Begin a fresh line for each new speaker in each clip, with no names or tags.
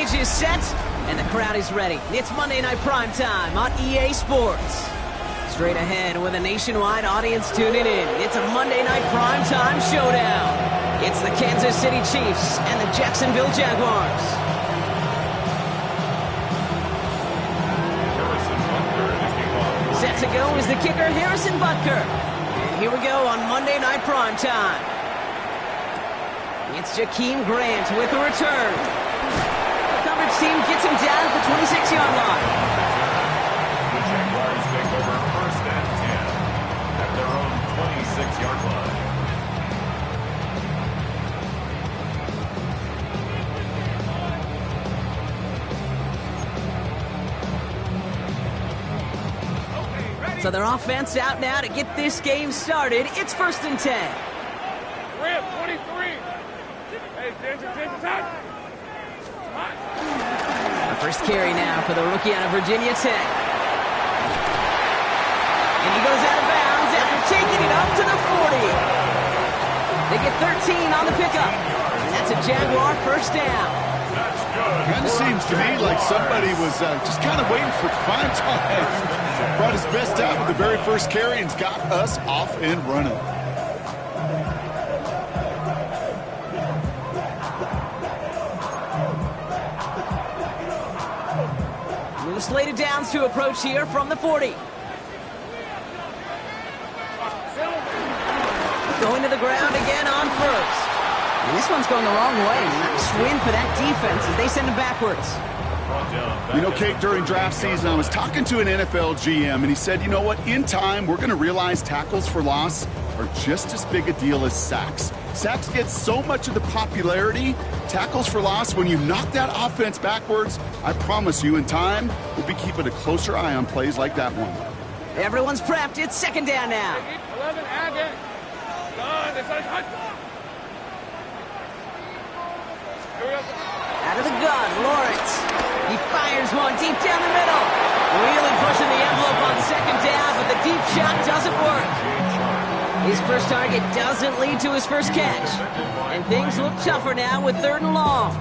stage is set, and the crowd is ready. It's Monday Night Primetime on EA Sports. Straight ahead with a nationwide audience tuning in, it's a Monday Night Primetime showdown. It's the Kansas City Chiefs and the Jacksonville Jaguars. Set to go is the kicker, Harrison Butker. And here we go on Monday Night Primetime. It's Jakeem Grant with a return. The coverage team gets him down at the 26-yard line.
The Jaguars take over first and 10 at their own 26-yard line.
So their offense out now to get this game started. It's first and 10.
Rip, 23. Hey, time.
The first carry now for the rookie out of Virginia Tech. And he goes out of bounds after taking it up to the 40. They get 13 on the pickup. And that's a Jaguar first down.
Kind of seems to me like somebody was just kind of waiting for prime time. Brought his best out with the very first carry and got us off and running.
Slated downs to approach here from the 40. Going to the ground again on first. And this one's going the wrong way. Nice win for that defense as they send it backwards.
You know, Kate, during draft season, I was talking to an NFL GM, and he said, you know what, in time, we're going to realize tackles for loss are just as big a deal as sacks. Sacks get so much of the popularity. Tackles for loss, when you knock that offense backwards, I promise you, in time, we'll be keeping a closer eye on plays like that one.
Everyone's prepped. It's second down now.
11, Agate.
Out of the gun, Lawrence. He fires one deep down the middle. Really pushing the envelope on second down, but the deep shot doesn't work. His first target doesn't lead to his first catch. And things look tougher now with third and long.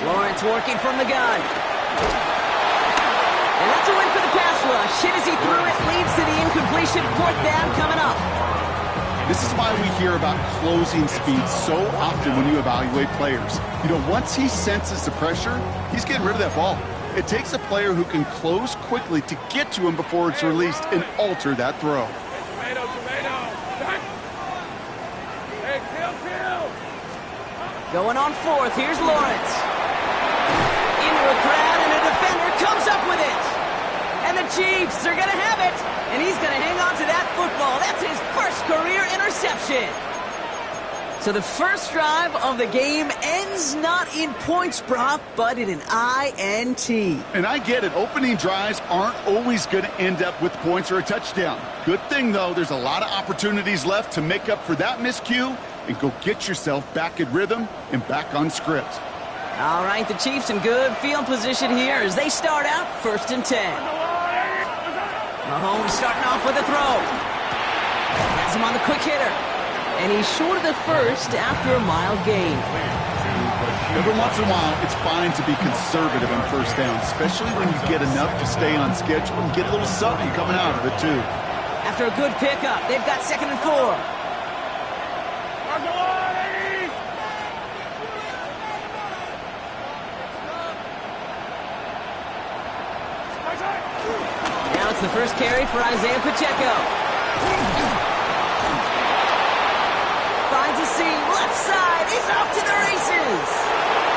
Lawrence working from the gun. And that's a win for the pass rush. Hit as he threw it, leads to the incompletion. Fourth down coming up.
This is why we hear about closing speed so often when you evaluate players. You know, once he senses the pressure, he's getting rid of that ball. It takes a player who can close quickly to get to him before it's released and alter that throw.
Going on fourth, here's Lawrence. Into a crowd, and a defender comes up with it. And the Chiefs are going to have it. And he's going to hang on to that football. That's his first career interception. So the first drive of the game ends not in points, Brock, but in an INT.
And I get it. Opening drives aren't always going to end up with points or a touchdown. Good thing, though, there's a lot of opportunities left to make up for that miscue and go get yourself back in rhythm and back on script.
All right, the Chiefs in good field position here as they start out first and 10. Mahomes starting off with a throw. Has him on the quick hitter. And he's short of the first after a mild gain.
Every once in a while, it's fine to be conservative on first down, especially when you get enough to stay on schedule and get a little something coming out of it, too.
After a good pickup, they've got second and 4. Now it's the first carry for Isaiah Pacheco. Finds a seam, left side, he's off to the races.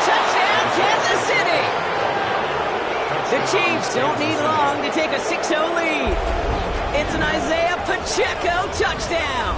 Touchdown, Kansas City. The Chiefs don't need long to take a 6-0 lead. It's an Isaiah Pacheco touchdown.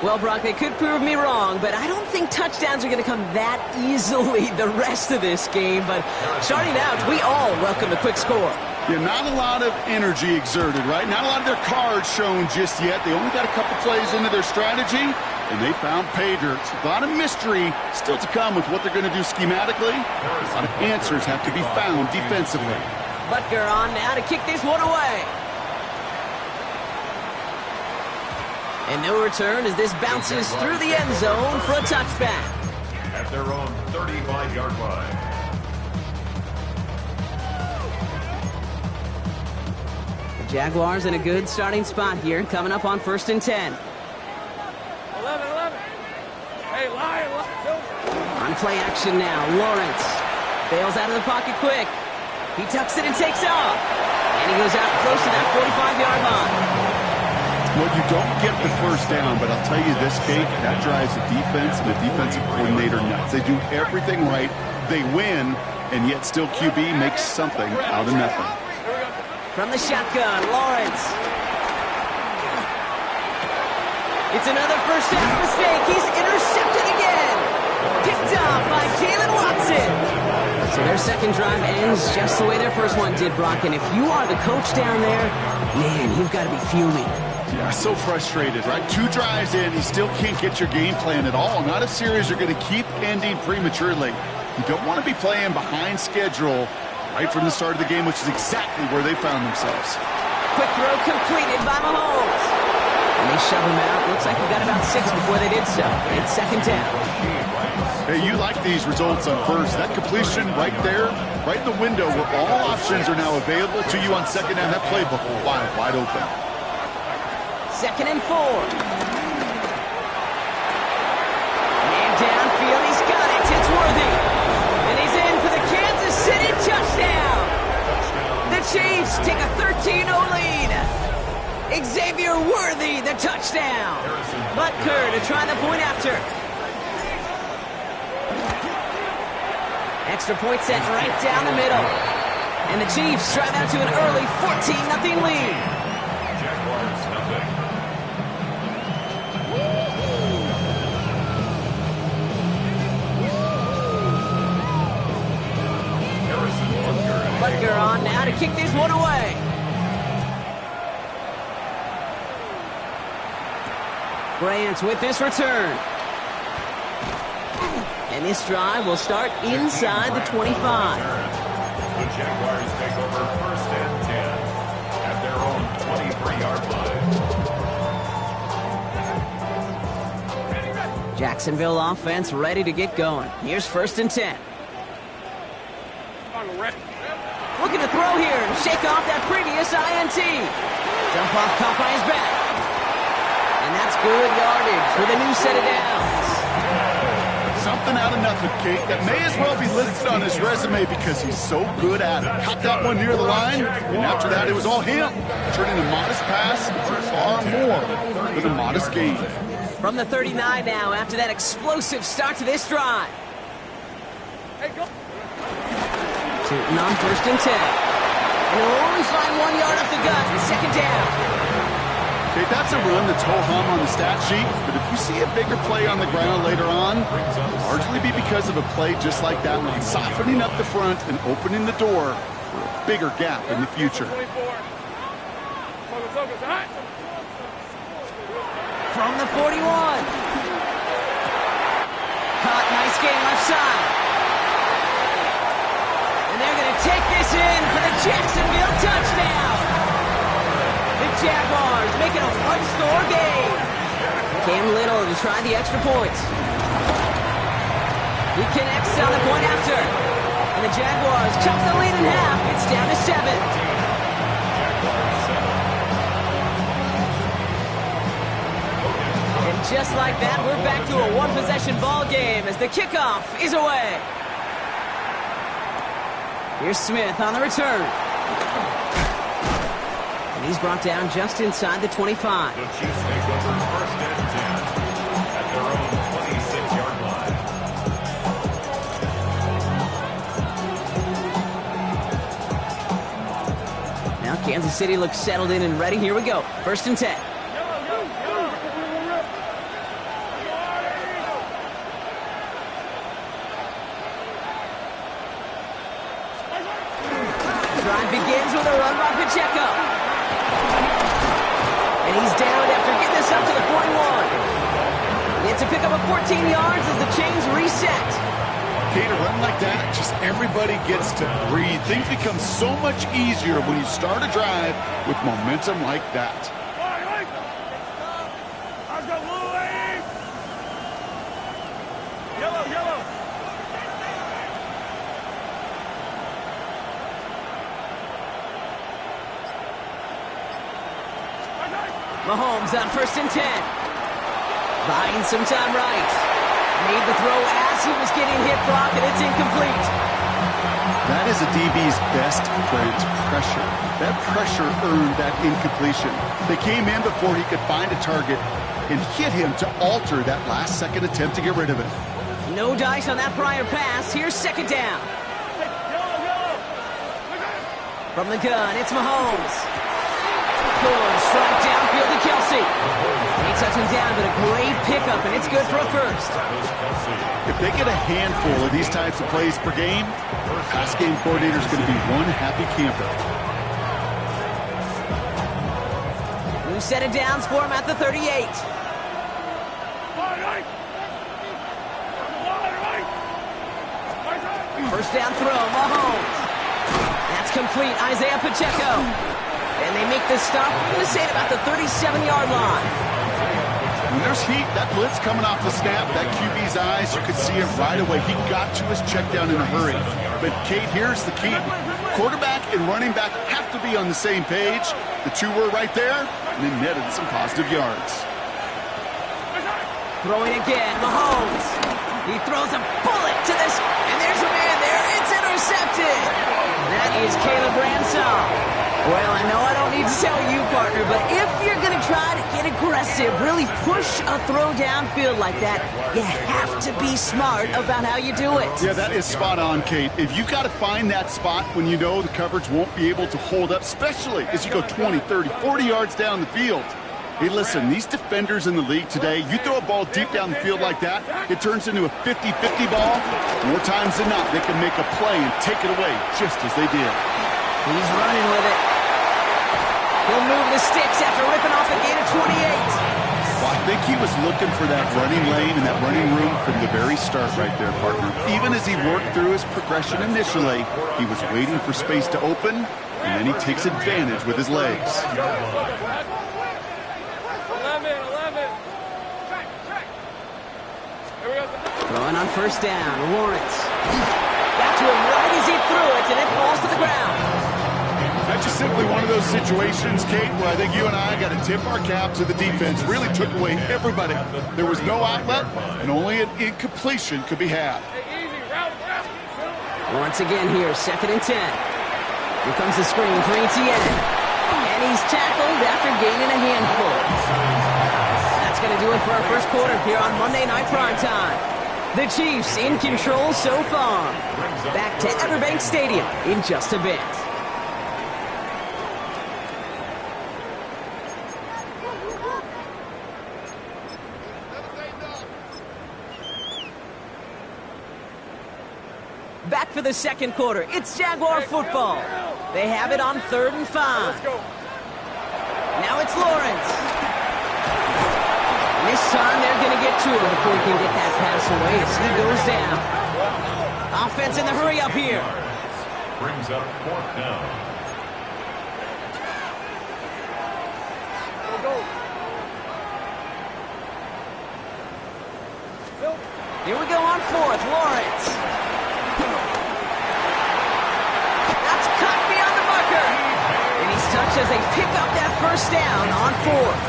Well, Brock, they could prove me wrong, but I don't think touchdowns are going to come that easily the rest of this game. But starting out, we all welcome a quick score.
Yeah, not a lot of energy exerted, right? Not a lot of their cards shown just yet. They only got a couple plays into their strategy, and they found pay dirt. A lot of mystery still to come with what they're going to do schematically. A lot of answers have to be found defensively.
Butker on now to kick this one away. And no return as this bounces through the end zone for a touchback.
At their own 35-yard line.
The Jaguars in a good starting spot here, coming up on 1st and 10.
11. Hey, Lion.
On play action now, Lawrence bails out of the pocket quick. He tucks it and takes off. And he goes out close to that 45-yard line.
Well, you don't get the first down, but I'll tell you this, Kate, that drives the defense and the defensive coordinator nuts. They do everything right. They win, and yet still QB makes something out of nothing.
From the shotgun, Lawrence. It's another first down mistake. He's intercepted again. Picked off by Jalen Watson. So their second drive ends just the way their first one did, Brock. And if you are the coach down there, man, you've got to be fuming.
Yeah, so frustrated, right? 2 drives in, you still can't get your game plan at all. Not a series you're going to keep ending prematurely. You don't want to be playing behind schedule right from the start of the game, which is exactly where they found themselves.
Quick throw completed by Mahomes. And they shove him out. Looks like he got about 6 before they did so. It's second down.
Hey, you like these results on first. That completion right there, right in the window where all options are now available to you on second down. That playbook wide open.
2nd and 4. Man downfield, he's got it. It's Worthy. And he's in for the Kansas City touchdown. The Chiefs take a 13-0 lead. Xavier Worthy, the touchdown. Butker to try the point after. Extra point set right down the middle. And the Chiefs drive out to an early 14-0 lead.
Jaguars nothing.
Butker on now to kick this one away. Bryant with this return. And this drive will start inside the 25.
The Jaguars take over 1st and 10 at their own 23-yard line.
Jacksonville offense ready to get going. Here's 1st and 10. Looking to throw here and shake off that previous INT. Dump off caught by his back. And that's good yardage for the new set of downs.
Something out of nothing, Kate. That may as well be listed on his resume because he's so good at it. Caught that one near the line, and after that it was all him. Turning a modest pass into far more than a modest gain.
From the 39 now after that explosive start to this drive.
Hey, go.
Tootin on 1st and 10. And he'll only find 1 yard up the gut in 2nd down.
Okay, that's a run that's ho-hum on the stat sheet, but if you see a bigger play on the ground later on, it'll largely be because of a play just like that one, softening up the front and opening the door for a bigger gap in the future.
24. Focus, hot.
From the 41. Caught, nice game left side. And they're going to take this in for the Jacksonville touchdown. The Jaguars making a one-score game. Cam Little to try the extra point. He connects on the point after. And the Jaguars cut the lead in half. It's down to 7. And just like that, we're back to a one-possession ball game as the kickoff is away. Here's Smith on the return. And he's brought down just inside the 25.
The Chiefs take over 1st and 10 at their own 26-yard line.
Now Kansas City looks settled in and ready. Here we go. 1st and 10. Drive begins with a run by Pacheco. And he's down after getting this up to the 41. It's a pick up of 14 yards as the chains reset.
Okay, to run like that, just everybody gets to breathe. Things become so much easier when you start a drive with momentum like that.
Mahomes on 1st and 10. Buying some time right. Made the throw as he was getting hit, Brock, and it's incomplete.
That is a DB's best friend, pressure. That pressure earned that incompletion. They came in before he could find a target and hit him to alter that last-second attempt to get rid of it.
No dice on that prior pass. Here's 2nd down. From the gun, it's Mahomes. Good strike downfield to Kelsey. They touch him down, but a great pickup, and it's good for a first.
If they get a handful of these types of plays per game, pass game coordinator's going to be one happy camper.
New set of downs for him at the 38. First down throw, Mahomes. That's complete, Isaiah Pacheco. And they make this stop, I'm going to say, at about the 37-yard line.
When there's heat, that blitz coming off the snap, that QB's eyes, you could see it right away. He got to his check down in a hurry. But, Kate, here's the key. Quarterback and running back have to be on the same page. The two were right there, and they netted some positive yards.
Throwing again, Mahomes. He throws a bullet to this, and there's a man there. It's intercepted. That is Caleb Ransom. Well, I know I don't need to tell you, partner, but if you're going to try to get aggressive, really push a throw downfield like that, you have to be smart about how you do it.
Yeah, that is spot on, Kate. If you've got to find that spot when you know the coverage won't be able to hold up, especially as you go 20, 30, 40 yards down the field. Hey, listen, these defenders in the league today, you throw a ball deep down the field like that, it turns into a 50-50 ball. More times than not, they can make a play and take it away just as they did.
He's running with it. He'll move the sticks after ripping off a gain of 28.
Well, I think he was looking for that running lane and that running room from the very start right there, partner. Even as he worked through his progression initially, he was waiting for space to open, and then he takes advantage with his legs.
11.
Throwing on 1st down, Lawrence. Got to him right as he threw it, and it falls to the ground.
That's just simply one of those situations, Kate, where I think you and I got to tip our cap to the defense. Really took away everybody. There was no outlet, and only an incompletion could be had.
Once again here, 2nd and 10. Here comes the screen for Etienne. And he's tackled after gaining a handful. That's going to do it for our first quarter here on Monday Night Primetime. The Chiefs in control so far. Back to Everbank Stadium in just a bit. Back for the second quarter. It's Jaguar football. They have it on 3rd and 5. Now it's Lawrence. And this time they're going to get to him before he can get that pass away as he goes down. Offense in the hurry up here.
Brings up 4th down.
Here we go on 4th. Lawrence. That's cut beyond the marker. And he's touched as they pick up that 1st down on 4th.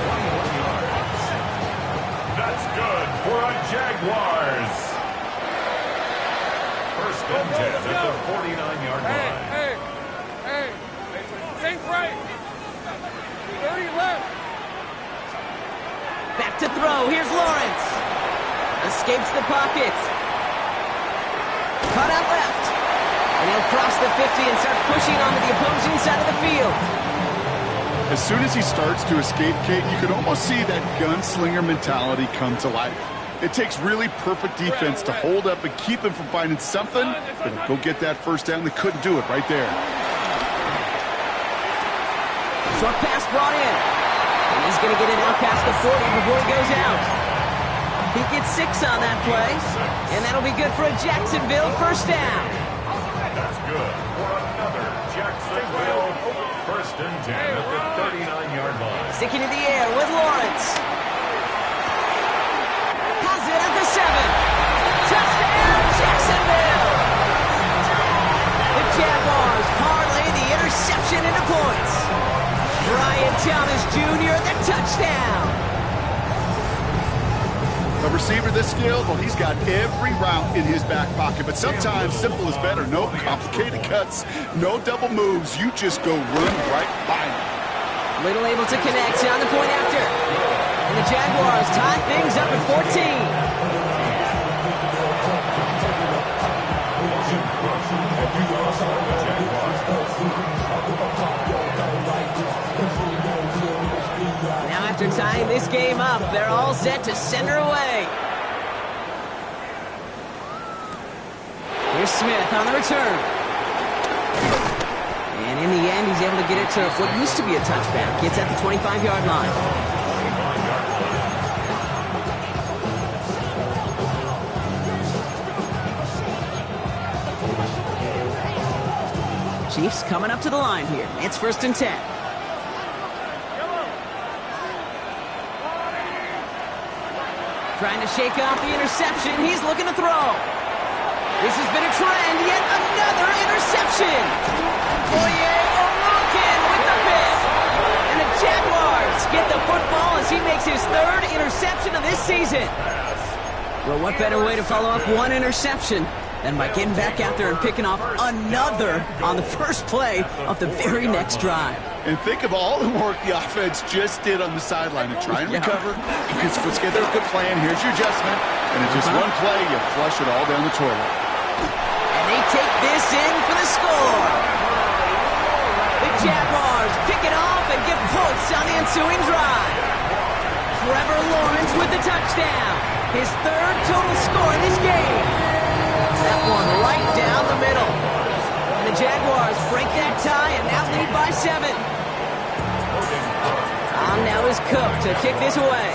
That's good for a Jaguars. 1st and 10 at the 49-yard line.
Hey. Think right. 30 left.
Back to throw. Here's Lawrence. Escapes the pocket. Cut out left. And he'll cross the 50 and start pushing onto the opposing side of the field.
As soon as he starts to escape, Kate, you can almost see that gunslinger mentality come to life. It takes really perfect defense to hold up and keep him from finding something that'll go get that 1st down. They couldn't do it right there.
Short pass brought in. And he's going to get it out past the 40 before he goes out. He gets 6 on that play. And that'll be good for a Jacksonville 1st down.
That's good for another Jacksonville 1st and 10 at the 39-yard line.
Sticking in the air with Lawrence. Has it at the 7. Touchdown, Jacksonville! The Jaguars parlay the interception into points. Brian Thomas Jr., the touchdown.
A receiver this skilled, well, he's got every route in his back pocket, but sometimes simple is better. No complicated cuts, no double moves. You just go run right by him.
Little able to connect on the point after. And the Jaguars tie things up at 14. Now after tying this game up, they're all set to send her away. Here's Smith on the return. And in the end, he's able to get it to what used to be a touchback. It's at the 25-yard line. Chiefs coming up to the line here. It's 1st and 10. Trying to shake off the interception. He's looking to throw. This has been a trend. Yet another interception. Foye Oluokun with the pick. And the Jaguars get the football as he makes his 3rd interception of this season. Well, what better way to follow up one interception than by getting back out there and picking off another on the first play of the very next drive.
And think of all the work the offense just did on the sideline to try and recover. You can put together a good plan. Here's your adjustment. And in just one play, you flush it all down the toilet.
And they take this in for the score. The Jaguars pick it off and get points on the ensuing drive. Trevor Lawrence with the touchdown. His 3rd total score in this game. That one right down the middle. And the Jaguars break that tie and now lead by 7. On now is Cook to kick this away.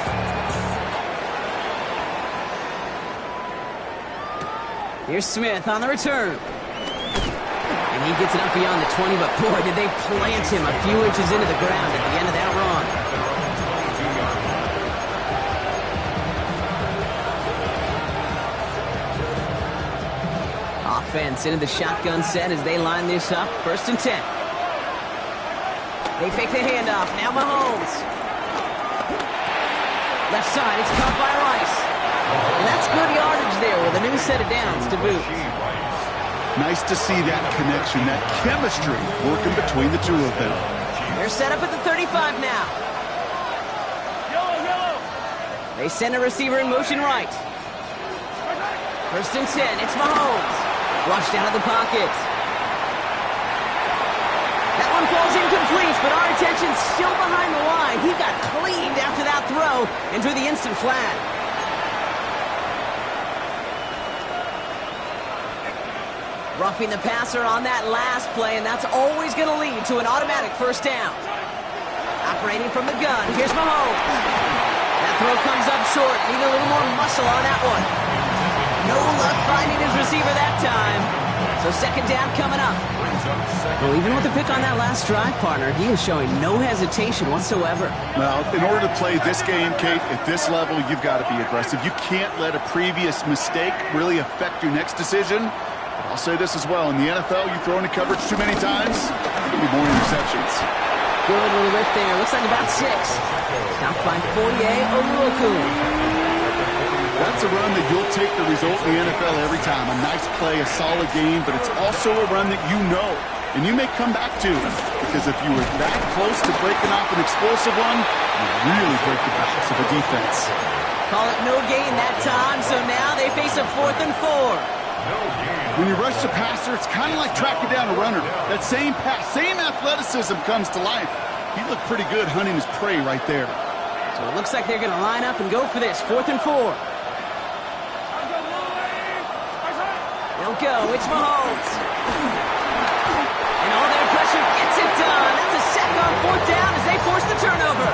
Here's Smith on the return. And he gets it up beyond the 20, but boy, did they plant him a few inches into the ground at the end of that run. Offense into the shotgun set as they line this up. 1st and 10. They fake the handoff. Now Mahomes. Left side. It's caught by Rice. And that's good yardage there with a new set of downs to boot.
Nice to see that connection, that chemistry working between the two of them.
They're set up at the 35 now. They send a receiver in motion right. 1st and 10. It's Mahomes. Flushed out of the pocket. That one falls incomplete, but our attention's still behind the line. He got cleaned after that throw and drew the instant flag. Roughing the passer on that last play, and that's always going to lead to an automatic 1st down. Operating from the gun, here's Mahomes. That throw comes up short. Need a little more muscle on that one. No luck finding his receiver that time. So 2nd down coming up. Well, even with the pick on that last drive, partner, he is showing no hesitation whatsoever.
Well, in order to play this game, Kate, at this level, you've got to be aggressive. You can't let a previous mistake really affect your next decision. But I'll say this as well. In the NFL, you throw into coverage too many times, there'll be more interceptions.
Good little rip there. Looks like about 6. Stopped by Foye Oluokun.
That's a run that you'll take the result in the NFL every time. A nice play, a solid game, but it's also a run that you know, and you may come back to. Because if you were that close to breaking off an explosive one, you really break the backs of a defense.
Call it no gain that time, so now they face a 4th and 4.
When you rush the passer, it's kind of like tracking down a runner. That same pass, same athleticism comes to life. He looked pretty good hunting his prey right there.
So it looks like they're going to line up and go for this. 4th and 4. They'll go. It's Mahomes. And all their pressure gets it done. That's a sack on 4th down as they force the turnover.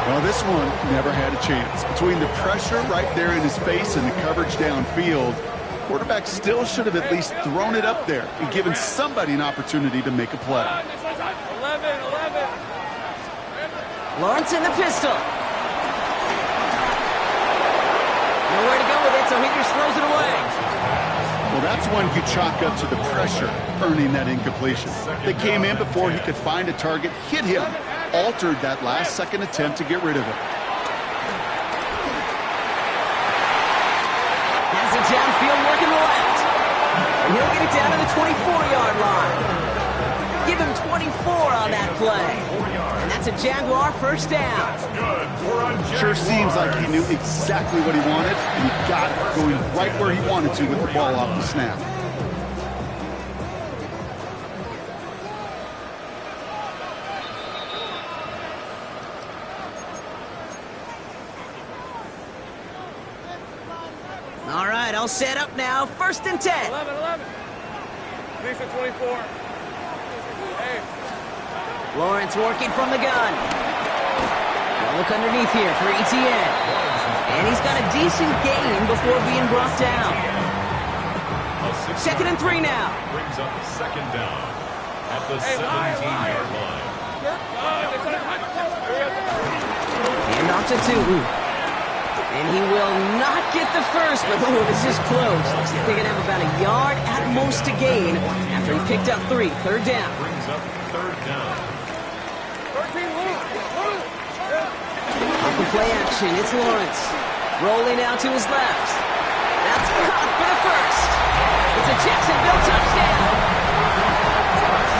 Well, this one never had a chance. Between the pressure right there in his face and the coverage downfield, quarterback still should have at least thrown it up there and given somebody an opportunity to make a play.
11.
Lawrence in the pistol. Nowhere to go with it, so he just throws it away.
Well, that's one you chalk up to the pressure earning that incompletion. They came in before he could find a target, hit him, altered that last-second attempt to get rid of it.
Has it downfield working the left. And he'll get it down to the 24-yard line. Give him 24 on that play. And that's a Jaguar first down.
Sure seems like he knew exactly what he wanted, and he got it going right where he wanted to with the ball off the snap.
All right, all set up now. First and 10.
11. Please at 24. Hey.
Lawrence working from the gun. Now look underneath here for ETN. And he's got a decent gain before being brought down. Second and 3 now.
Brings up second down at the 17-yard line.
And off to Tootin. And he will not get the first, but this is close. Looks like they're going to have about a yard at most to gain after he picked up 3. Third down.
Brings up third down.
13,
Off the play action, it's Lawrence. Rolling out to his left. That's caught for the first. It's a Jacksonville touchdown.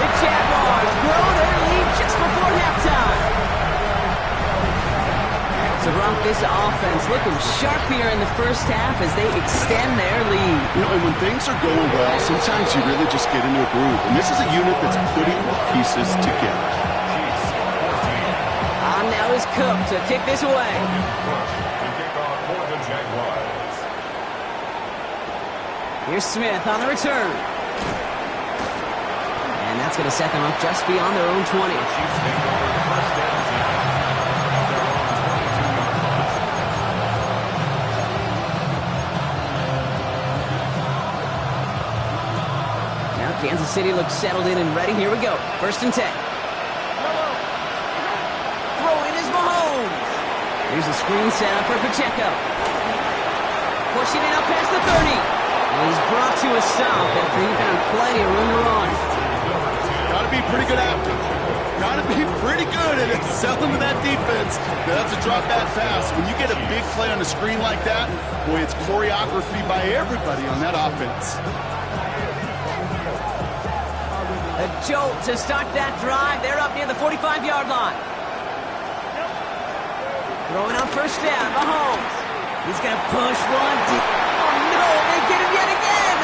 The Jaguars grow their lead just before halftime. So, Gronk, this offense looking sharp here in the first half as they extend their lead.
You know, and when things are going well, sometimes you really just get into a groove. And this is a unit that's putting the pieces together.
On now is Cook to kick this away.
To kick off for the Jaguars.
Here's Smith on the return. And that's going to set them up just beyond their own 20.
Chiefs take over first down now.
Kansas City looks settled in and ready. Here we go. First and 10. Throwing is Mahomes. Here's a screen set up for Pacheco. Pushing it up past the 30. And he's brought to a stop after he found plenty of room to run.
Got to be pretty good after. Got to be pretty good at selling to that defense. Now, that's a drop back pass. When you get a big play on the screen like that, boy, it's choreography by everybody on that offense.
A jolt to start that drive. They're up near the 45-yard line. Throwing on first down, Mahomes. He's going to push one deep. Oh, no, they get him yet again.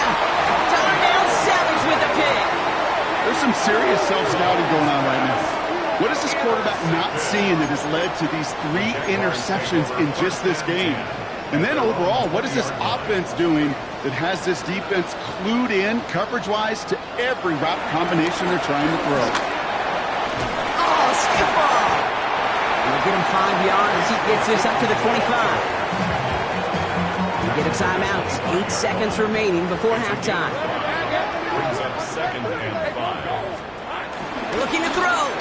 Darnell Savage with the pick.
There's some serious self-scouting going on right now. What is this quarterback not seeing that has led to these 3 interceptions in just this game? And then overall, what is this offense doing that has this defense clued in coverage-wise to every route combination they're trying to throw?
Oh, skip ball. And they'll get him 5 yards as he gets this up to the 25. We get a timeout. 8 seconds remaining before halftime.
Brings up second and 5.
Looking to throw.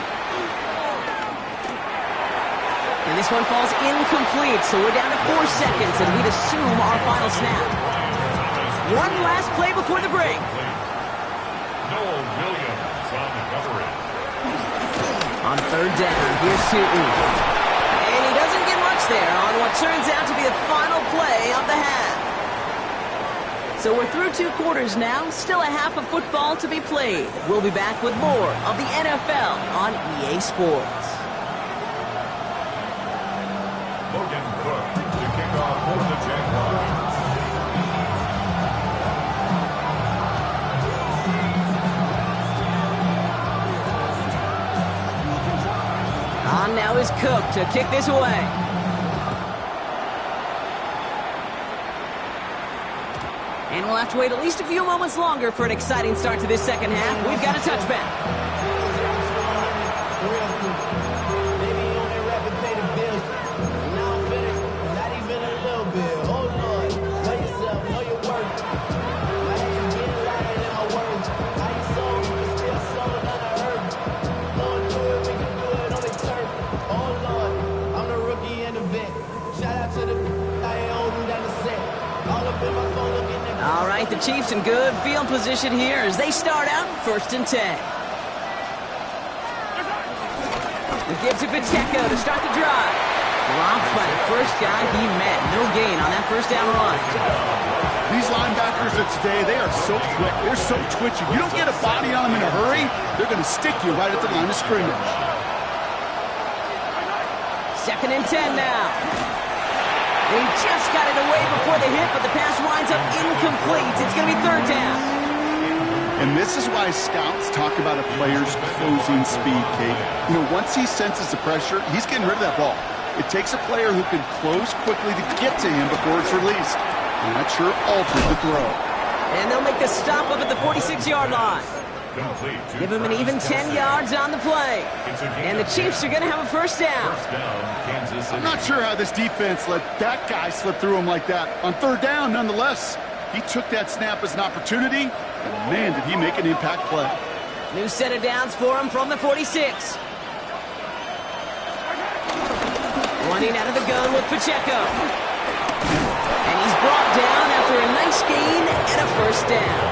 And this one falls incomplete, so we're down to 4 seconds, and we'd assume our final snap. One last play before the break.
Noel Williams on the coverage.
On third down, here's Tootin. And he doesn't get much there on what turns out to be the final play of the half. So we're through 2 quarters now, still a half of football to be played. We'll be back with more of the NFL on EA Sports.
Logan Cook to kick off for the Jaguars.
On now is Cook to kick this away. And we'll have to wait at least a few moments longer for an exciting start to this second half. We've got a touchback. All right, the Chiefs in good field position here as they start out first and 10. The give to Pacheco to start the drive. Dropped by the first guy he met. No gain on that first down run.
These linebackers of today, they are so quick. They're so twitchy. You don't get a body on them in a hurry, they're going to stick you right at the line of scrimmage.
2nd and 10 now. They just got it away before the hit, but the pass winds up incomplete. It's going to be 3rd down.
And this is why scouts talk about a player's closing speed, Kate. You know, once he senses the pressure, he's getting rid of that ball. It takes a player who can close quickly to get to him before it's released. And that sure altered the throw.
And they'll make the stop up at the 46-yard line. Give him an even 10 yards on the play. And the Chiefs are going to have a first down.
I'm not sure how this defense let that guy slip through him like that. On 3rd down, nonetheless, he took that snap as an opportunity, and man, did he make an impact play.
New set of downs for him from the 46. Running out of the gun with Pacheco. And he's brought down after a nice gain and a first down.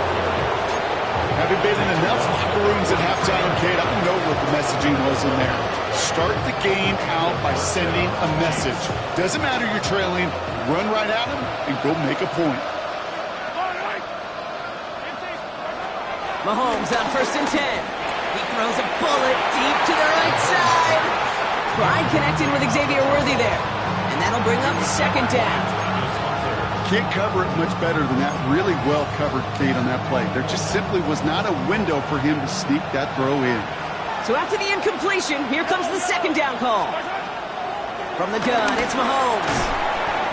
Having been in enough locker rooms at halftime, Kate, I know what the messaging was in there. Start the game out by sending a message. Doesn't matter you're trailing, run right at him and go make a point.
Mahomes on 1st and 10. He throws a bullet deep to the right side. Pride connecting with Xavier Worthy there. And that'll bring up 2nd down.
Can't cover it much better than that. Really well covered, Kate, on that play. There just simply was not a window for him to sneak that throw in.
So after the incompletion, here comes the 2nd down call. From the gun, it's Mahomes.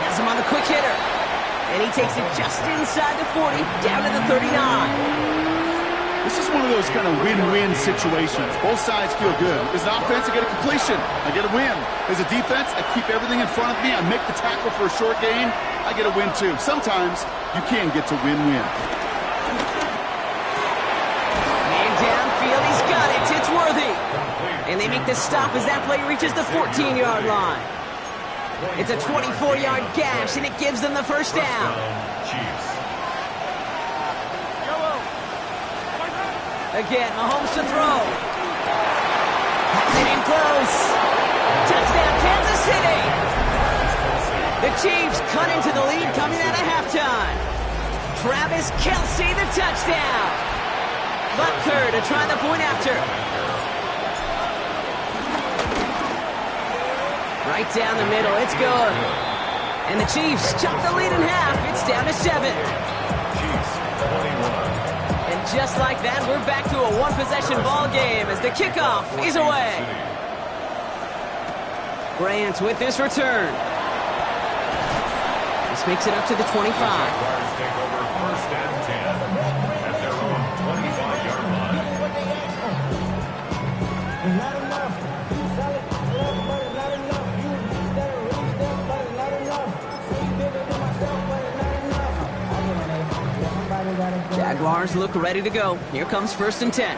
Has him on the quick hitter. And he takes it just inside the 40, down to the 39.
This is one of those kind of win-win situations. Both sides feel good. As an offense, I get a completion. I get a win. As a defense, I keep everything in front of me. I make the tackle for a short gain. I get a win, too. Sometimes you can get to win-win.
Man downfield, he's got it. It's Worthy. And they make the stop as that play reaches the 14-yard line. It's a 24-yard gash, and it gives them the first down. Again, Mahomes to throw. Has it in close. Touchdown, Kansas City. The Chiefs cut into the lead coming out of halftime. Travis Kelce, the touchdown. Butker to try the point after. Right down the middle, it's good. And the Chiefs chop the lead in half. It's down to 7.
Chiefs 21.
And just like that, we're back to a one-possession ball game as the kickoff is away. Grant with this return. This makes it up to the 25.
Jaguars take over 1st and 10 at their own 25-yard line.
Not enough. You solid, but it's not enough. You reach that, reach them, but it's not enough. See bigger than myself, but it's not enough. I get it. Somebody gotta go.
Jaguars look ready to go. Here comes 1st and 10.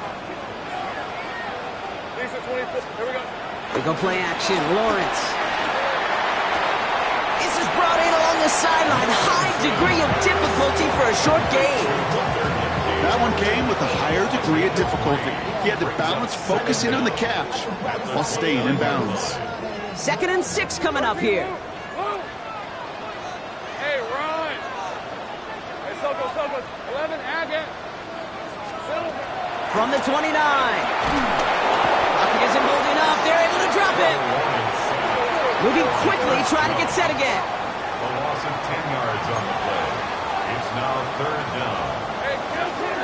Lisa 24. Here we go.
They go play action. Lawrence. This is brought in along the sideline. High degree of difficulty for a short gain.
That one came with a higher degree of difficulty. He had to balance focusing on the catch while staying in bounds.
2nd and 6 coming up here.
Hey, run. Hey, Soko. 11, Agate.
From the 29. Rocket isn't holding up. They're able to drop it. Moving quickly, trying to get set again.
A loss of 10 yards on the play. It's now 3rd down.
Hey, kill 10.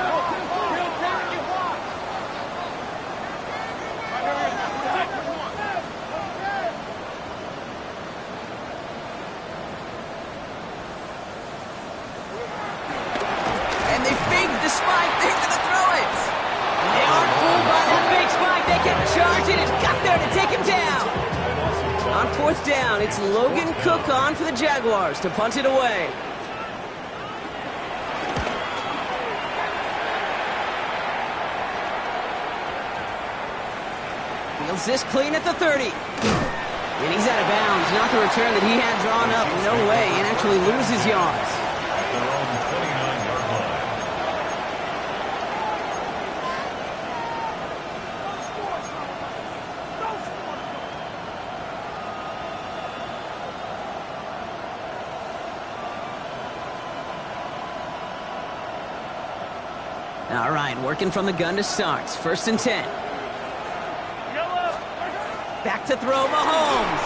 You block.
And they fake the spike. They're going to throw it. And they aren't fooled by that fake spike. They can charge it and got there to take him down. On 4th down, it's Logan Cook on for the Jaguars to punt it away. Feels this clean at the 30. And he's out of bounds. Not the return that he had drawn up. No way. And actually loses yards.
At their own 29-yard line.
All right, working from the gun to start. 1st and 10. Back to throw, Mahomes.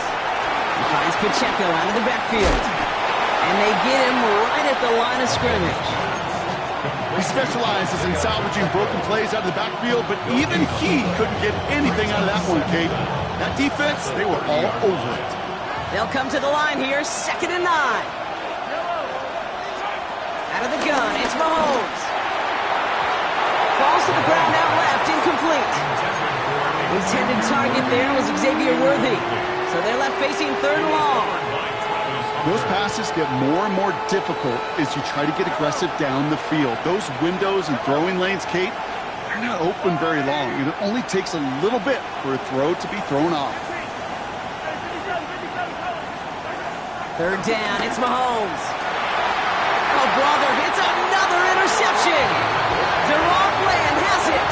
He finds Pacheco out of the backfield. And they get him right at the line of scrimmage.
He specializes in salvaging broken plays out of the backfield, but even he couldn't get anything out of that one, Kate. That defense, they were all over it.
They'll come to the line here, 2nd and 9. Out of the gun, it's Mahomes. Falls to the ground out left, incomplete. Intended target there was Xavier Worthy. So they're left facing 3rd and long.
Those passes get more and more difficult as you try to get aggressive down the field. Those windows and throwing lanes, Kate, they're not open very long. And it only takes a little bit for a throw to be thrown off.
3rd down, it's Mahomes. Oh, brother, it's another interception. Deron Bland has it.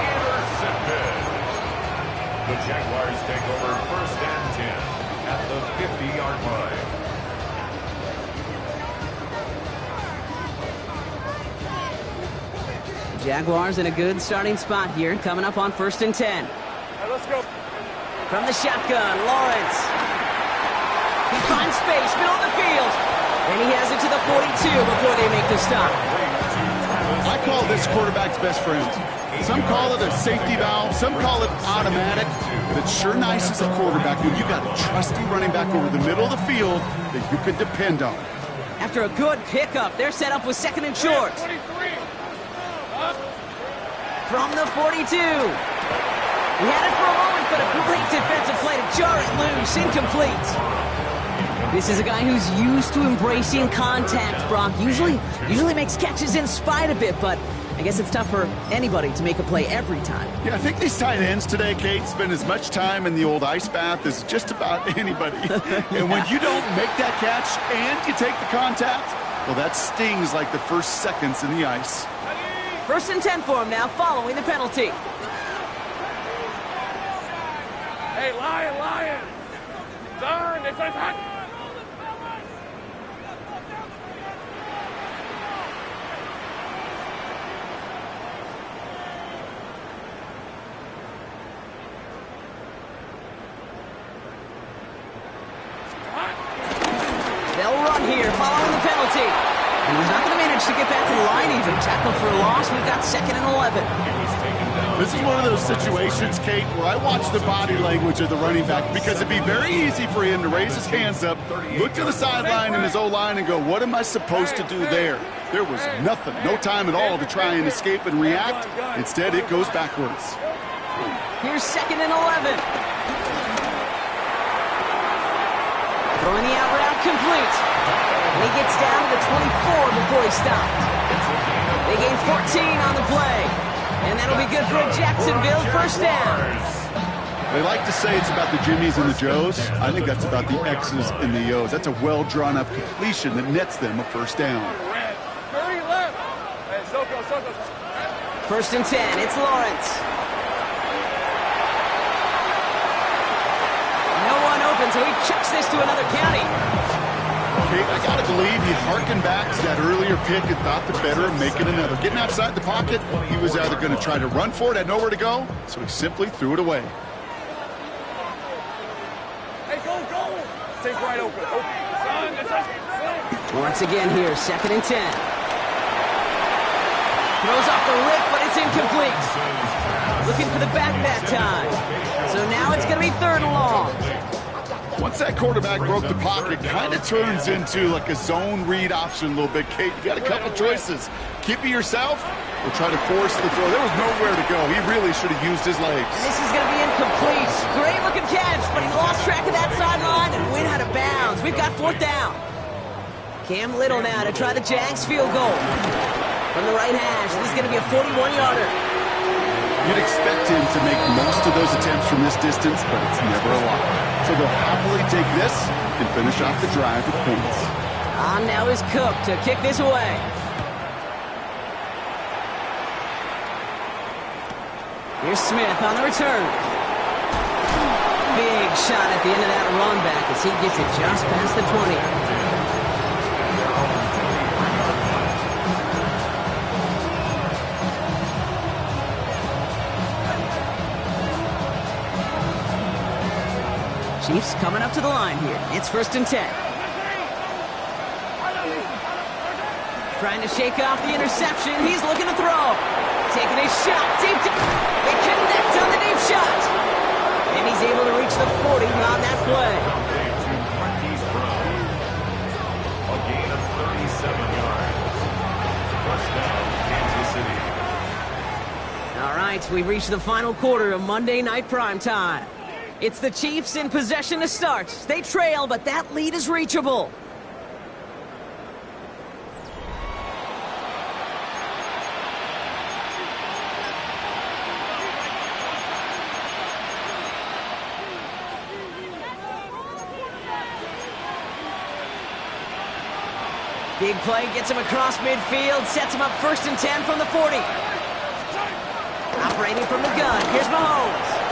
Intercepted. The Jaguars take over 1st and 10 at the 50-yard line.
Jaguars in a good starting spot here, coming up on 1st and 10.
Hey, let's go.
From the shotgun, Lawrence. He finds space, middle of the field. And he has it to the 42 before they make the stop.
I call this quarterback's best friend. Some call it a safety valve, some call it automatic, but it's sure nice as a quarterback when you got a trusty running back over the middle of the field that you can depend on.
After a good pickup, they're set up with 2nd and short.
23.
From the 42. He had it for a moment, but a great defensive play to jar it loose, incomplete. This is a guy who's used to embracing contact, Brock. Usually makes catches in spite of it, but I guess it's tough for anybody to make a play every time.
Yeah, I think these tight ends today, Kate, spend as much time in the old ice bath as just about anybody. And when you don't make that catch and you take the contact, well, that stings like the first seconds in the ice.
1st and 10 for him now, following the penalty.
Hey, Lion. Turn. It's hot.
They'll run here, following the penalty. And he's not going to manage to get back to the line even. Tackle for a loss. We've got 2nd and 11.
This is one of those situations, Kate, where I watch the body language of the running back because it'd be very easy for him to raise his hands up, look to the sideline in his O-line and go, what am I supposed to do there? There was nothing, no time at all to try and escape and react. Instead, it goes backwards.
Here's 2nd and 11. Throwing the out route complete. And he gets down to the 24 before he stopped. They gain 14 on the play. And that'll be good for a Jacksonville 1st down.
They like to say it's about the Jimmies and the Joes. I think that's about the X's and the O's. That's a well-drawn-up completion that nets them a 1st down.
Red. 30 left. Hey, Soko.
1st and 10. It's Lawrence. No one open, so he chucks this to another county.
Okay, I gotta believe he harkened back to that earlier pick and thought the better of making another. Getting outside the pocket, he was either going to try to run for it, had nowhere to go, so he simply threw it away.
Hey, go. Take right open. Son, it's us.
Once again here, 2nd and 10. Throws off the rip, but it's incomplete. Looking for the back that time. So now it's going to be 3rd and long.
Once that quarterback broke the pocket, kind of turns into like a zone read option a little bit. Kate, you got a couple choices. Keep it yourself or try to force the throw. There was nowhere to go. He really should have used his legs.
And this is going to be incomplete. Great looking catch, but he lost track of that sideline and went out of bounds. We've got 4th down. Cam Little now to try the Jags field goal. From the right hash, this is going to be a 41-yarder.
You'd expect him to make most of those attempts from this distance, but it's never a lot. So they'll happily take this and finish off the drive with points.
On now is Cook to kick this away. Here's Smith on the return. Big shot at the end of that run back as he gets it just past the 20. Chiefs coming up to the line here. It's 1st and 10. Trying to shake off the interception. He's looking to throw. Taking a shot deep. They connect on the deep shot. And he's able to reach the 40 on that play.
A gain of 37 yards. First down, Kansas City.
All right, we've reached the final quarter of Monday Night Primetime. It's the Chiefs in possession to start. They trail, but that lead is reachable. Big play gets him across midfield, sets him up 1st and 10 from the 40. Operating from the gun, here's Mahomes.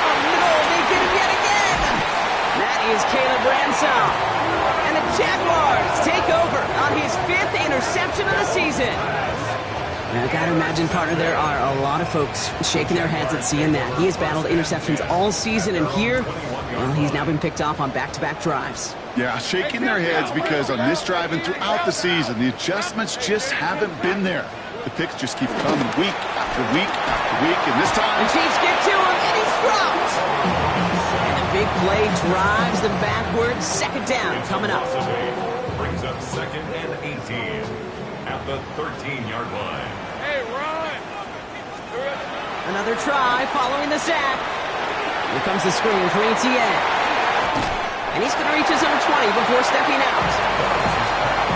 Oh no, they get him yet again! That is Caleb Bransell. And the Jaguars take over on his 5th interception of the season. Now, I gotta imagine, partner, there are a lot of folks shaking their heads at seeing that. He has battled interceptions all season, and here, well, he's now been picked off on back-to-back drives.
Yeah, shaking their heads because on this drive and throughout the season, the adjustments just haven't been there. The picks just keep coming week after week after week, and this time...
The Chiefs get to him, and he's dropped! And the big play drives them backwards. 2nd down coming up.
Brings up 2nd and 18 at the 13-yard line.
Hey, run!
Another try following the sack. Here comes the screen for ETN. And he's going to reach his own 20 before stepping out.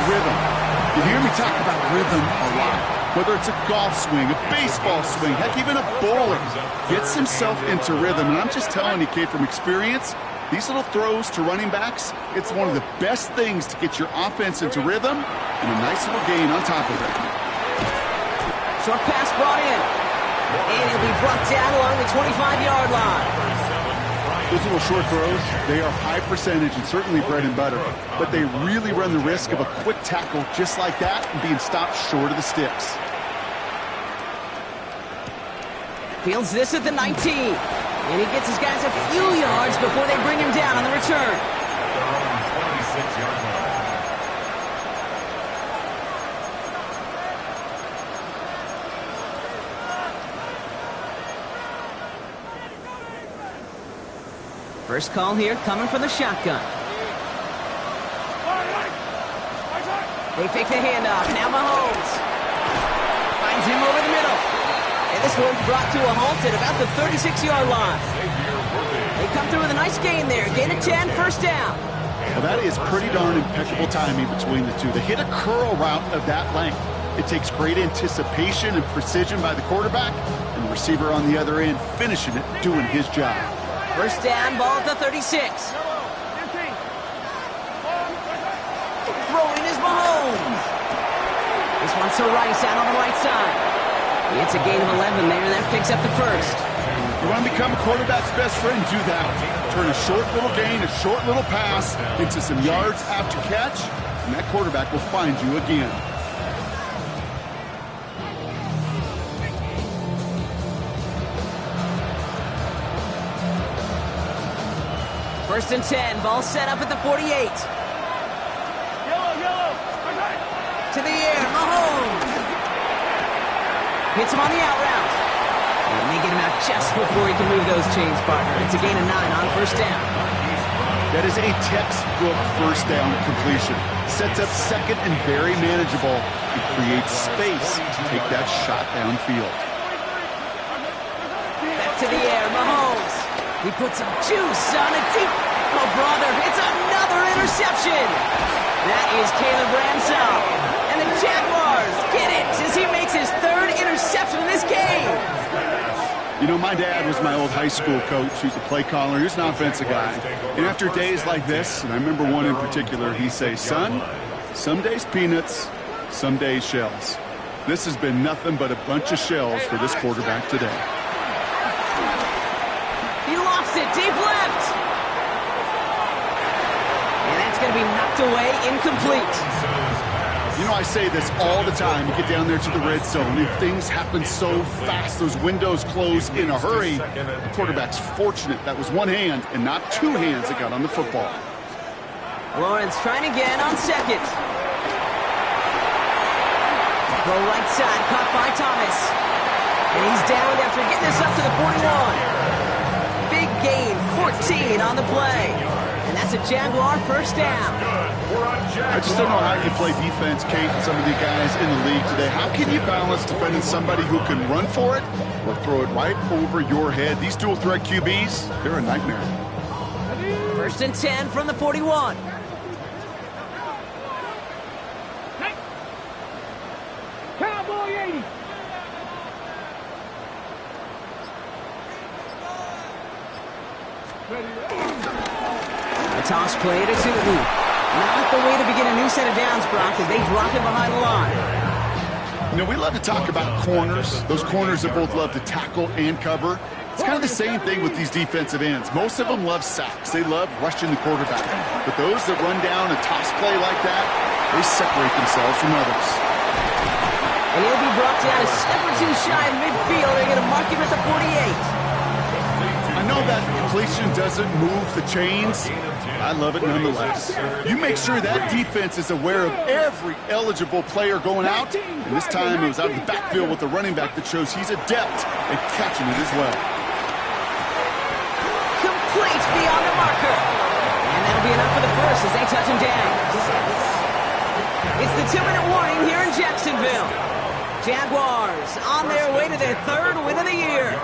Rhythm. You hear me talk about rhythm a lot. Whether it's a golf swing, a baseball swing, heck, even a bowler gets himself into rhythm. And I'm just telling you, kid, from experience, these little throws to running backs, it's one of the best things to get your offense into rhythm and a nice little gain on top of it.
Short pass brought in. And he'll be brought down along the 25-yard line.
Those little short throws, they are high percentage and certainly bread and butter, but they really run the risk of a quick tackle just like that and being stopped short of the sticks.
Fields this at the 19. And he gets his guys a few yards before they bring him down on the return.
Their own 26-yard line.
First call here coming from the shotgun. They fake the handoff. Now Mahomes finds him over the middle. And this one's brought to a halt at about the 36-yard line. They come through with a nice gain there. Gain of 10, 1st down.
Well, that is pretty darn impeccable timing between the two. They hit a curl route of that length. It takes great anticipation and precision by the quarterback, and the receiver on the other end finishing it, doing his job.
1st down, ball at the 36. Throwing is Mahomes. This one's to Rice out on the right side. It's a gain of 11 there, and that picks up the 1st.
You want to become a quarterback's best friend? Do that. Turn a short little gain, a short little pass into some yards after catch, and that quarterback will find you again.
First and 10, ball set up at the 48.
Yellow!
To the air, Mahomes. Hits him on the out route. And they get him out just before he can move those chains, partner. It's a gain of 9 on 1st down.
That is a textbook 1st down completion. Sets up 2nd and very manageable. It creates space to take that shot downfield.
Back to the air, Mahomes. He puts some juice on a deep... Oh, brother, it's another interception. That is Caleb Bransell. And the Jaguars get it as he makes his 3rd interception in this game.
You know, my dad was my old high school coach. He was a play caller. He was an offensive guy. And after days like this, and I remember one in particular, he'd say, son, some days peanuts, some days shells. This has been nothing but a bunch of shells for this quarterback today.
He lofts it deep left. And that's going to be knocked away, incomplete.
You know, I say this all the time. You get down there to the red zone, and things happen so fast. Those windows close in a hurry. The quarterback's fortunate that was one hand and not two hands that got on the football.
Lawrence trying again on second. Go right side, caught by Thomas. And he's down after getting this up to the 41. Big gain, 14 on the play. And that's a Jaguar first down.
I just don't know how you play defense, Kate, and some of the guys in the league today. How can you balance defending somebody who can run for it or throw it right over your head? These dual threat QBs, they're a nightmare.
First and 10 from the 41.
Cowboy 80.
A toss play to Tootin. Not the way to begin a new set of downs, Brock, as they drop it behind the line.
You know, we love to talk about corners. Those corners that both love to tackle and cover. It's kind of the same thing with these defensive ends. Most of them love sacks. They love rushing the quarterback. But those that run down a toss play like that, they separate themselves from others.
And he'll be brought down a step or two shy of midfield. They're going to mark him at the 48.
I know that completion doesn't move the chains. I love it nonetheless. You make sure that defense is aware of every eligible player going out. And this time it was out of the backfield with the running back that shows he's adept at catching it as well.
Complete beyond the marker. And that'll be enough for the first as they touch him down. It's the 2-minute warning here in Jacksonville. Jaguars on their way to their third win of the year.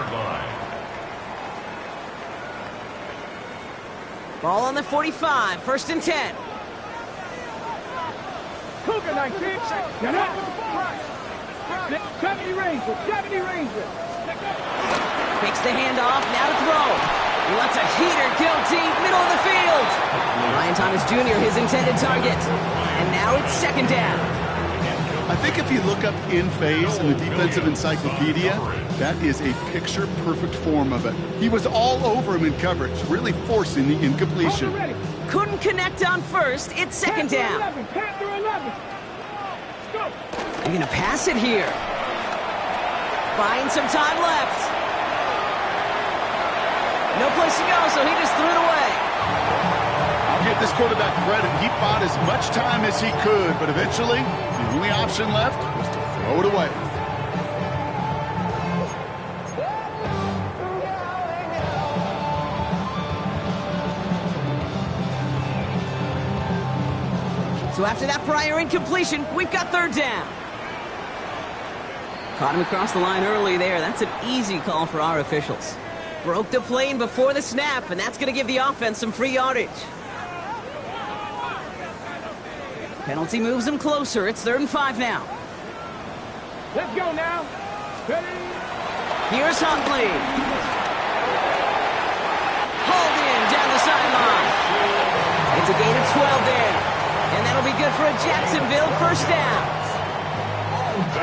Ball on the 45, first and 10.
Cougar 19. Get up. 70 Ranger. 70 Ranger.
Fakes the handoff, now to throw. He lets a heater go deep, middle of the field. Ryan Thomas Jr., his intended target. And now it's second down.
I think if you look up in phase in the defensive encyclopedia, that is a picture-perfect form of it. He was all over him in coverage, really forcing the incompletion.
Couldn't connect on first, it's second down.
Panther 11. Go.
They're going to pass it here. Buying some time left. No place to go, so he just threw it away.
I'll give this quarterback credit. He bought as much time as he could, but eventually, the only option left was to throw it away.
So after that prior incompletion, we've got third down. Caught him across the line early there. That's an easy call for our officials. Broke the plane before the snap, and that's going to give the offense some free yardage. Penalty moves them closer. It's 3rd and 5 now.
Let's go now. Ready?
Here's Huntley. Hauled in down the sideline. It's a gain of 12 there. And that'll be good for a Jacksonville first down.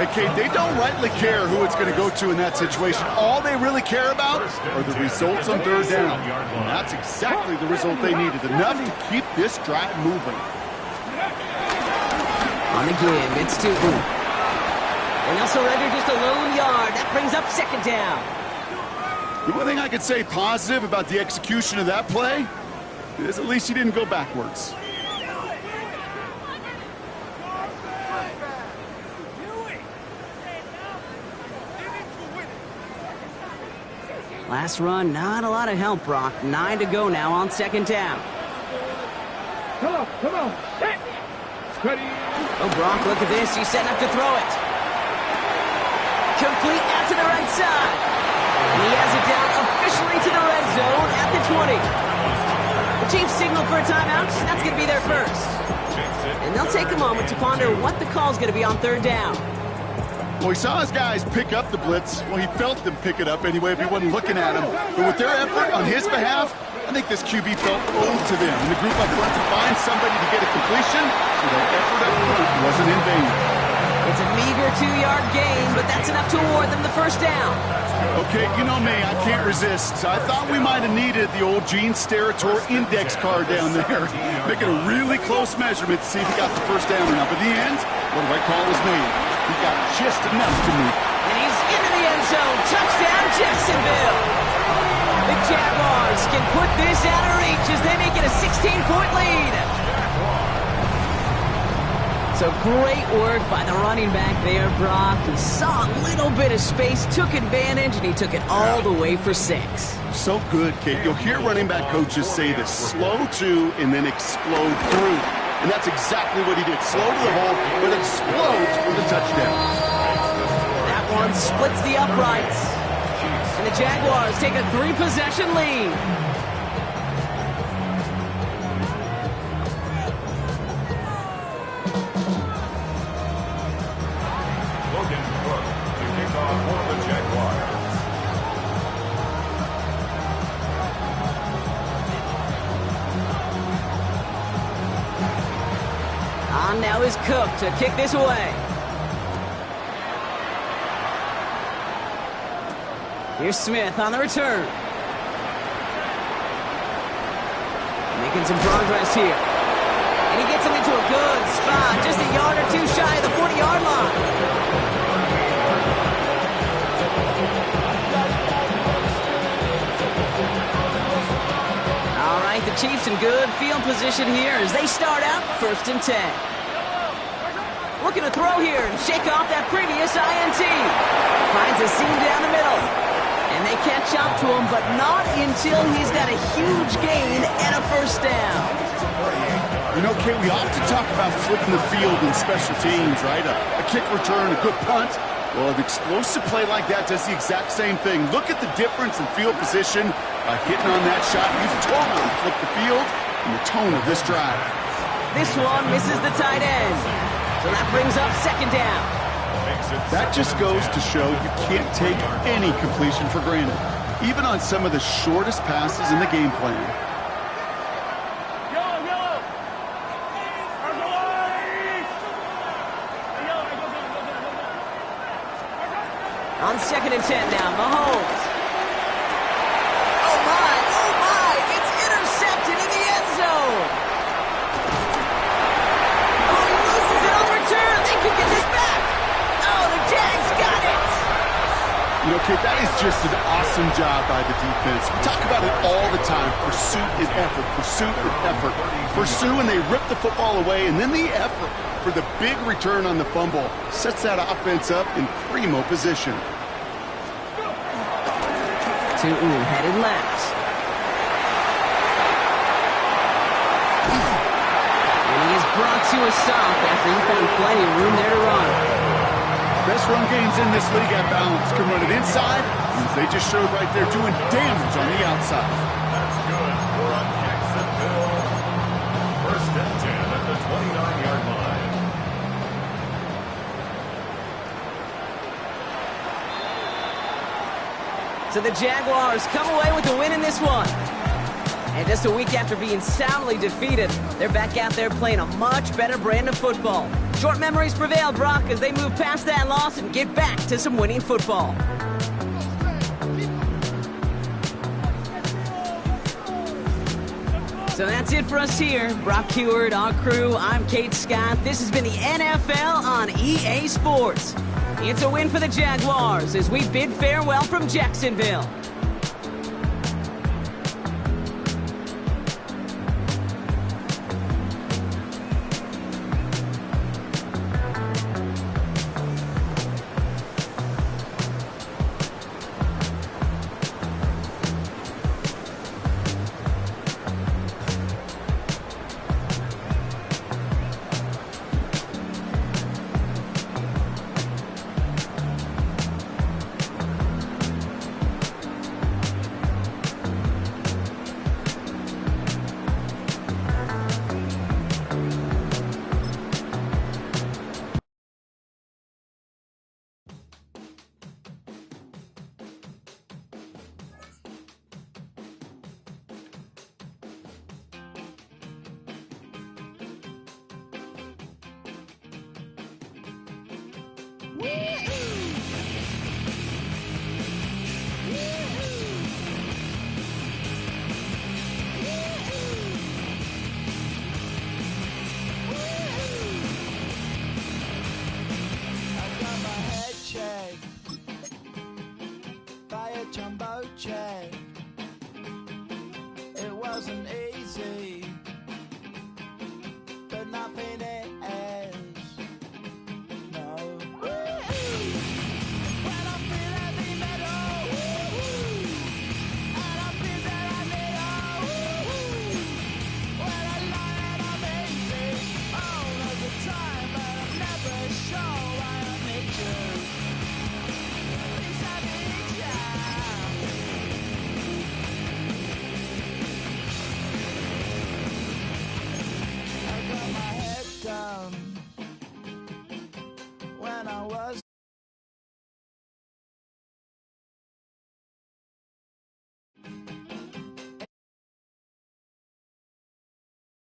Okay, they don't rightly care who it's going to go to in that situation. All they really care about are the results on third down. And that's exactly the result they needed. Enough to keep this drive moving.
On the give, it's Tootin. And they'll surrender just a lone yard. That brings up second down.
The one thing I could say positive about the execution of that play is at least he didn't go backwards.
Last run, not a lot of help, Brock. 9 to go now on second down.
Come on, come on. Hey. Ready?
Oh, Brock, look at this. He's setting up to throw it. Complete out to the right side. And he has it down officially to the red zone at the 20. The Chiefs signal for a timeout. That's going to be their first. And they'll take a moment to ponder what the call's going to be on third down.
Well, he saw his guys pick up the blitz. Well, he felt them pick it up anyway if he wasn't looking at him. But with their effort on his behalf, I think this QB felt owed to them and the group up front to find somebody to get a completion, so their effort up front wasn't in vain.
It's a meager 2-yard gain, but that's enough to award them the first down.
Okay, you know me, I can't resist. I thought we might have needed the old Gene Steratore index card down there. Making a really close measurement to see if he got the first down or not. But in the end, what the right call was made. He got just enough to move.
And he's into the end zone. Touchdown, Jacksonville. The Jaguars can put this out of reach as they make it a 16-point lead. So great work by the running back there, Brock. He saw a little bit of space, took advantage, and he took it all the way for 6.
So good, Kate. You'll hear running back coaches say this: slow to and then explode through. And that's exactly what he did. Slow to the hole, but explodes for the touchdown.
That one splits the uprights. And the Jaguars take a 3-possession lead.
Logan Cook to kick off for the Jaguars.
On now is Cook to kick this away. Here's Smith on the return. Making some progress here. And he gets him into a good spot, just a yard or two shy of the 40-yard line. All right, the Chiefs in good field position here as they start out 1st and 10. Looking to throw here and shake off that previous INT. Finds a seam down the middle. And they catch up to him, but not until he's got a huge gain and a 1st down.
You know, Kate, we often talk about flipping the field in special teams, right? A kick return, a good punt. Well, an explosive play like that does the exact same thing. Look at the difference in field position by hitting on that shot. You've totally flipped the field and the tone of this drive.
This one misses the tight end. So that brings up 2nd down.
That just goes to show you can't take any completion for granted, even on some of the shortest passes in the game plan.
On 2nd and 10 now, Mahomes. Oh my, it's intercepted in the end zone. Oh, he loses it on the return. They could get this back. Oh, the Jags got it.
You know, Kate, that is just an awesome job by the defense. We talk about it all the time. Pursuit and effort, pursuit and effort. Pursue and they rip the football away, and then the effort for the big return on the fumble sets that offense up in primo position.
Tutu headed left. And he is brought to a stop after he found plenty of room there to run.
Best run games in this league at balance. Can run it inside, and as they just showed right there, doing damage on the outside.
That's good for Jacksonville. 1st and 10 at the 29-yard line.
So the Jaguars come away with the win in this one. And just a week after being soundly defeated, they're back out there playing a much better brand of football. Short memories prevail, Brock, as they move past that loss and get back to some winning football. So that's it for us here. Brock Huard, our crew, I'm Kate Scott. This has been the NFL on EA Sports. It's a win for the Jaguars as we bid farewell from Jacksonville.
Woo!